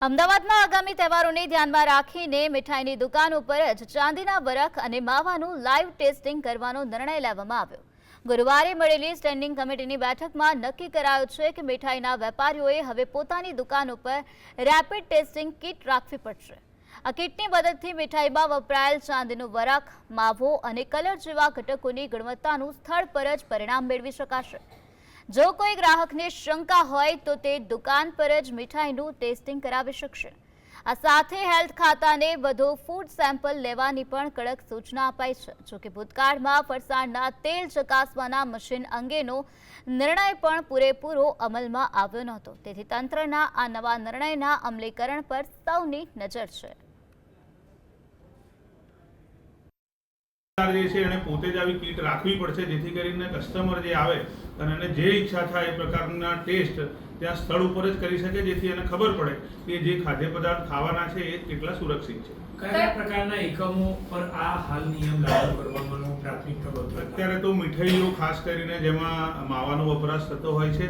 અમદાવાદમાં આગામી તહેવારોને ધ્યાનમાં રાખીને મીઠાઈની દુકાન ઉપર જ ચાંદીના વરખ અને માવાનું લાઈવ ટેસ્ટિંગ કરવાનો નિર્ણય લેવામાં આવ્યો। ગુરુવારે મળેલી સ્ટેન્ડિંગ કમિટીની બેઠકમાં નક્કી કરાયું છે કે મીઠાઈના વેપારીઓએ હવે પોતાની દુકાન ઉપર રેપિડ ટેસ્ટિંગ કિટ રાખવી પડશે। આ કિટની મદદથી મીઠાઈમાં વપરાયેલ ચાંદીનું વરખ, માવો અને કલર જેવા ઘટકોની ગુણવત્તાનું સ્થળ પર જ પરિણામ મેળવી શકાશે। જો કોઈ ગ્રાહકને શંકા હોય તો તે દુકાન પર જ મીઠાઈનું ટેસ્ટિંગ કરાવી શકશે। આ સાથે હેલ્થ ખાતાને વધુ ફૂડ સેમ્પલ લેવાની પણ કડક સૂચના અપાઈ છે। જો કે ભૂતકાળમાં ફરસાણના તેલ ચકાસવાના મશીન અંગેનો નિર્ણય પણ પૂરેપૂરો અમલમાં આવ્યો નહોતો, તેથી તંત્રના આ નવા નિર્ણયના અમલીકરણ પર સૌની નજર છે। પોતે જ આવી કીટ રાખવી પડશે, જેથી કરીને કસ્ટમર જે આવે અને એને જે ઈચ્છા થાય એ પ્રકારના ટેસ્ટ ત્યાં સ્થળ ઉપર જ કરી શકે, જેથી એને ખબર પડે કે જે ખાદ્ય પદાર્થ ખાવાના છે એ કેટલા સુરક્ષિત છે। કયા પ્રકારના એકમો પર આ હાલ નિયમ લાગુ કરવાનો પ્રાથમિક તબક્કો? અત્યારે તો મીઠાઈઓ ખાસ કરીને જેમાં માવાનો વપરાશ થતો હોય છે